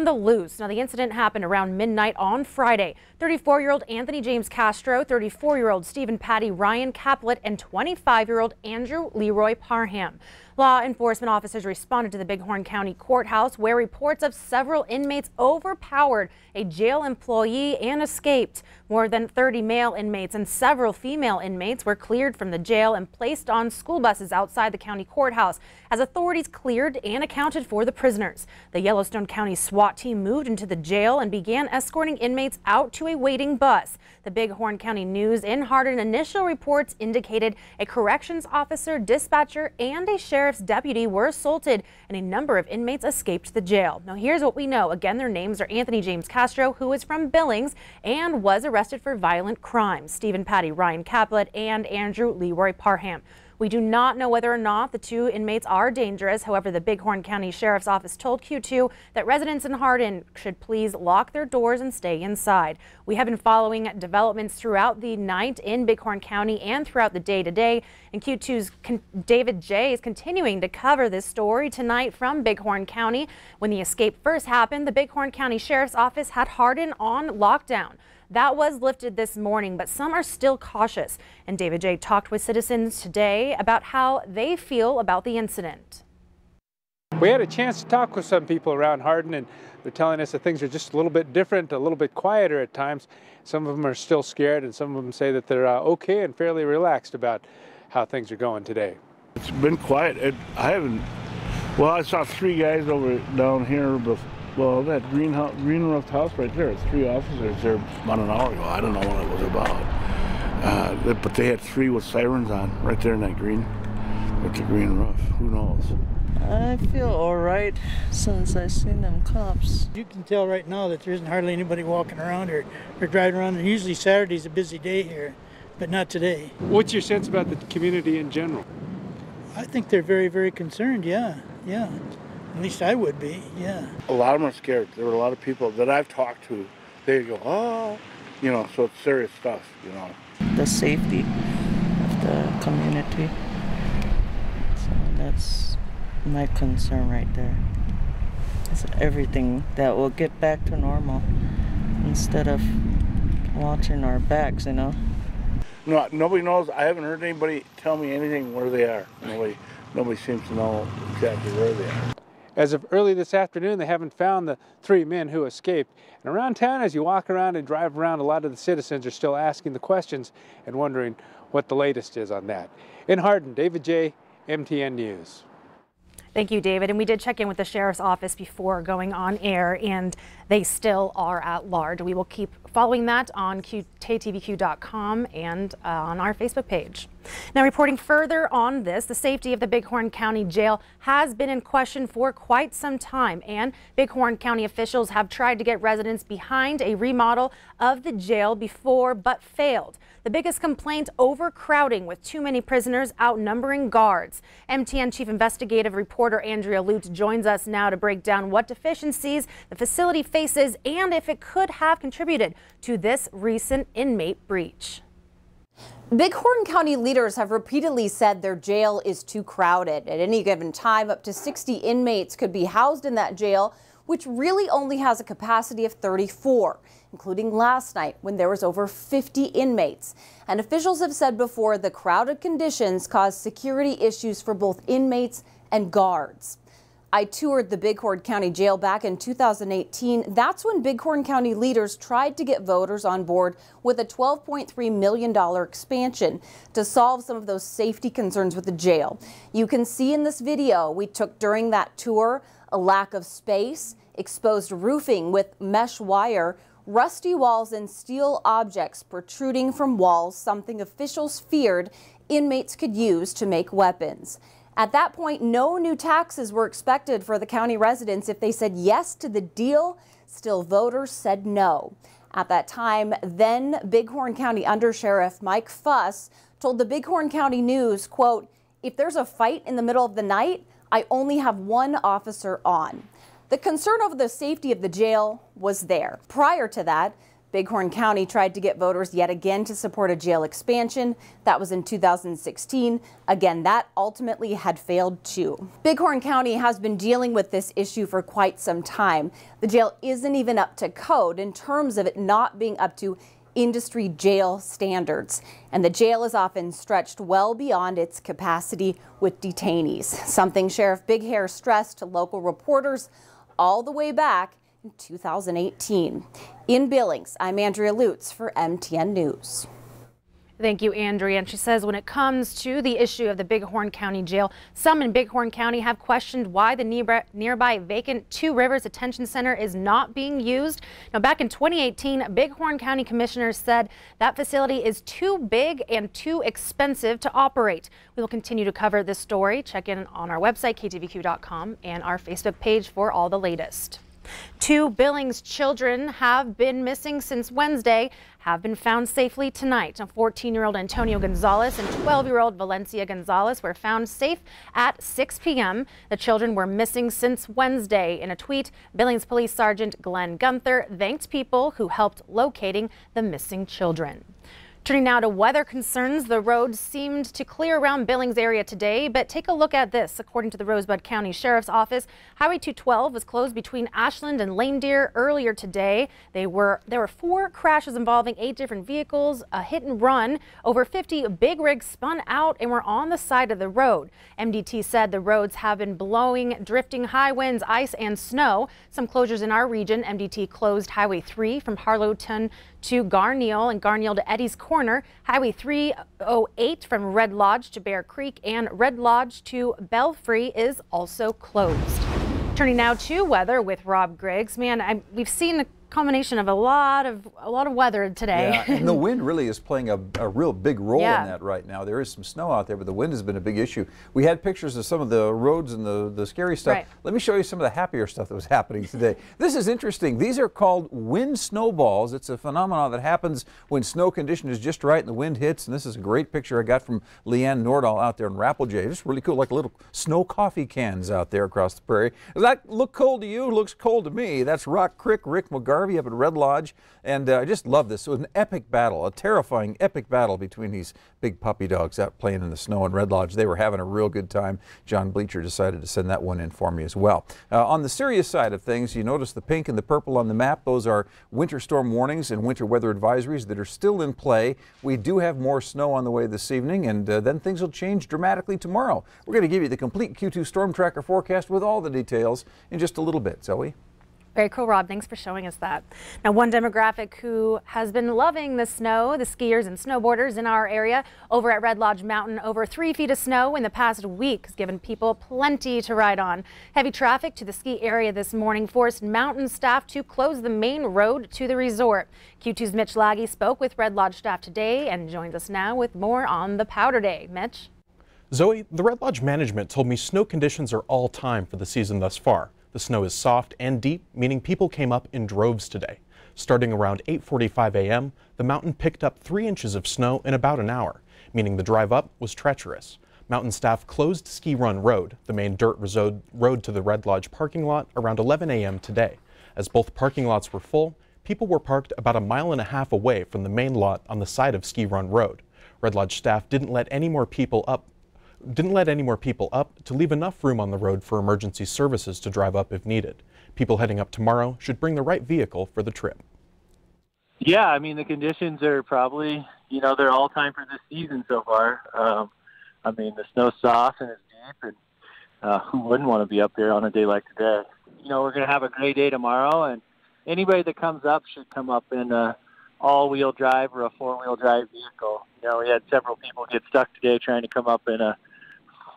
The loose. Now, the incident happened around midnight on Friday. 34-year-old Anthony James Castro, 34-year-old Stephen Patty Ryan Caplet, and 25-year-old Andrew Leroy Parham. Law enforcement officers responded to the Bighorn County Courthouse, where reports of several inmates overpowered a jail employee and escaped. More than 30 male inmates and several female inmates were cleared from the jail and placed on school buses outside the county courthouse as authorities cleared and accounted for the prisoners. The Yellowstone County SWAT team moved into the jail and began escorting inmates out to a waiting bus. The Bighorn County News in Hardin initial reports indicated a corrections officer, dispatcher, and a sheriff's deputy were assaulted, and a number of inmates escaped the jail. Now, here's what we know. Again, their names are Anthony James Castro, who is from Billings and was arrested for violent crimes, Stephen Patty Ryan Caplet, and Andrew Leroy Parham. We do not know whether or not the two inmates are dangerous. However, the Bighorn County Sheriff's Office told Q2 that residents in Hardin should please lock their doors and stay inside. We have been following developments throughout the night in Bighorn County and throughout the day today. And Q2's David J is continuing to cover this story tonight from Bighorn County. When the escape first happened, the Bighorn County Sheriff's Office had Hardin on lockdown. That was lifted this morning, but some are still cautious. And David J talked with citizens today about how they feel about the incident. We had a chance to talk with some people around Hardin, and they're telling us that things are just a little bit different, a little bit quieter at times. Some of them are still scared, and some of them say that they're okay and fairly relaxed about how things are going today. It's been quiet. I saw three guys over down here before. Well, that green roofed house right there, 3 officers there about an hour ago. I don't know what it was about. But they had 3 with sirens on right there in that green, with the green roof. Who knows? I feel all right since I seen them cops. You can tell right now that there isn't hardly anybody walking around or driving around. And usually Saturday's a busy day here, but not today. What's your sense about the community in general? I think they're very, very concerned, yeah. At least I would be, yeah. A lot of them are scared. There were a lot of people that I've talked to. They go, oh, so it's serious stuff, The safety of the community. So that's my concern right there. It's everything that will get back to normal instead of watching our backs, No, nobody knows. I haven't heard anybody tell me anything where they are. Nobody seems to know exactly where they are. As of early this afternoon, they haven't found the 3 men who escaped. And around town, as you walk around and drive around, a lot of the citizens are still asking the questions and wondering what the latest is on that. In Hardin, David J, MTN News. Thank you, David. And we did check in with the sheriff's office before going on air, and they still are at large. We will keep following that on KTVQ.com and on our Facebook page. Now, reporting further on this, the safety of the Bighorn County Jail has been in question for quite some time, and Bighorn County officials have tried to get residents behind a remodel of the jail before, but failed. The biggest complaint, overcrowding with too many prisoners outnumbering guards. MTN Chief Investigative Reporter Andrea Lutz joins us now to break down what deficiencies the facility faces and if it could have contributed to this recent inmate breach. Bighorn County leaders have repeatedly said their jail is too crowded. At any given time, up to 60 inmates could be housed in that jail, which really only has a capacity of 34, including last night when there was over 50 inmates. And officials have said before the crowded conditions cause security issues for both inmates and guards. I toured the Bighorn County Jail back in 2018. That's when Bighorn County leaders tried to get voters on board with a $12.3 million expansion to solve some of those safety concerns with the jail. You can see in this video we took during that tour a lack of space, exposed roofing with mesh wire, rusty walls and steel objects protruding from walls, something officials feared inmates could use to make weapons. At that point, no new taxes were expected for the county residents if they said yes to the deal. Still, voters said no. At that time, then Bighorn County Undersheriff Mike Fuss told the Bighorn County News, quote, "If there's a fight in the middle of the night, I only have 1 officer on." The concern over the safety of the jail was there. Prior to that, Bighorn County tried to get voters yet again to support a jail expansion. That was in 2016. Again, that ultimately had failed too. Bighorn County has been dealing with this issue for quite some time. The jail isn't even up to code in terms of it not being up to industry jail standards. And the jail is often stretched well beyond its capacity with detainees, something Sheriff Big Hair stressed to local reporters all the way back in 2018. In Billings, I'm Andrea Lutz for MTN News. Thank you, Andrea. And she says when it comes to the issue of the Bighorn County Jail, some in Bighorn County have questioned why the nearby vacant Two Rivers Detention Center is not being used. Now, back in 2018, Bighorn County commissioners said that facility is too big and too expensive to operate. We will continue to cover this story. Check in on our website, ktvq.com, and our Facebook page for all the latest. 2 Billings children have been missing since Wednesday, have been found safely tonight. A 14-year-old Antonio Gonzalez and 12-year-old Valencia Gonzalez were found safe at 6 p.m. The children were missing since Wednesday. In a tweet, Billings Police Sergeant Glenn Gunther thanked people who helped locating the missing children. Turning now to weather concerns, the roads seemed to clear around Billings area today, but take a look at this. According to the Rosebud County Sheriff's Office, Highway 212 was closed between Ashland and Lame Deer earlier today. There were 4 crashes involving 8 different vehicles, a hit and run. Over 50 big rigs spun out and were on the side of the road. MDT said the roads have been blowing drifting high winds, ice and snow. Some closures in our region. MDT closed Highway 3 from Harlowton to Garneal and Garneal to Eddie's Corner, Highway 308 from Red Lodge to Bear Creek, and Red Lodge to Belfry is also closed. Turning now to weather with Rob Griggs. Man, we've seen a combination of a lot of weather today. Yeah, and the wind really is playing a real big role in that right now. There is some snow out there, but the wind has been a big issue. We had pictures of some of the roads and the scary stuff. Right. Let me show you some of the happier stuff that was happening today. This is interesting. These are called wind snowballs. It's a phenomenon that happens when snow condition is just right and the wind hits. And this is a great picture I got from Leanne Nordahl out there in Rappeljay. It's really cool, like little snow coffee cans out there across the prairie. Does that look cold to you? It looks cold to me. That's Rock Crick, Rick McGarvey up at Red Lodge, and I just love this. It was an epic battle, a terrifying epic battle between these big puppy dogs out playing in the snow in Red Lodge. They were having a real good time. John Bleacher decided to send that one in for me as well. On the serious side of things, you notice the pink and the purple on the map. Those are winter storm warnings and winter weather advisories that are still in play. We do have more snow on the way this evening, and then things will change dramatically tomorrow. We're going to give you the complete Q2 Storm Tracker forecast with all the details in just a little bit. Zoe? Very cool, Rob. Thanks for showing us that. Now, one demographic who has been loving the snow, the skiers and snowboarders in our area over at Red Lodge Mountain, over 3 feet of snow in the past week has given people plenty to ride on. Heavy traffic to the ski area this morning forced mountain staff to close the main road to the resort. Q2's Mitch Laggy spoke with Red Lodge staff today and joins us now with more on the Powder Day. Mitch? Zoe, the Red Lodge management told me snow conditions are all time for the season thus far. The snow is soft and deep, meaning people came up in droves today. Starting around 8:45 a.m., the mountain picked up 3 inches of snow in about an hour, meaning the drive up was treacherous. Mountain staff closed Ski Run Road, the main dirt road to the Red Lodge parking lot, around 11 a.m. today. As both parking lots were full, people were parked about 1.5 miles away from the main lot on the side of Ski Run Road. Red Lodge staff didn't let any more people up to leave enough room on the road for emergency services to drive up if needed. People heading up tomorrow should bring the right vehicle for the trip. Yeah, I mean, the conditions are probably, they're all time for this season so far. I mean, the snow's soft and it's deep, and who wouldn't want to be up there on a day like today? We're going to have a great day tomorrow, and anybody that comes up should come up in a all-wheel drive or a four-wheel drive vehicle. We had several people get stuck today trying to come up in a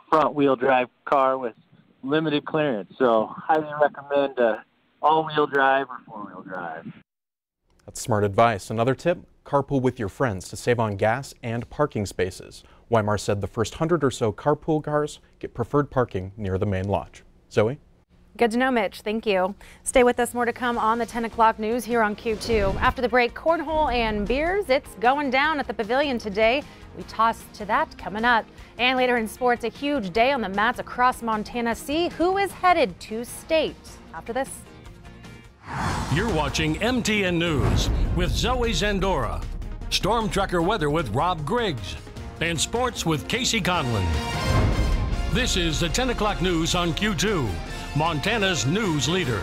front-wheel drive car with limited clearance. So highly recommend all-wheel drive or four-wheel drive. That's smart advice. Another tip, carpool with your friends to save on gas and parking spaces. Weimar said the first 100 or so carpool cars get preferred parking near the main lodge. Zoe? Good to know, Mitch. Thank you. Stay with us. More to come on the 10 o'clock news here on Q2. After the break, cornhole and beers. It's going down at the Pavilion today. We toss to that coming up. And later in sports, a huge day on the mats across Montana. See who is headed to state after this. You're watching MTN News with Zoe Zandora, Storm Tracker weather with Rob Griggs, and sports with Casey Conlon. This is the 10 o'clock news on Q2, Montana's news leader.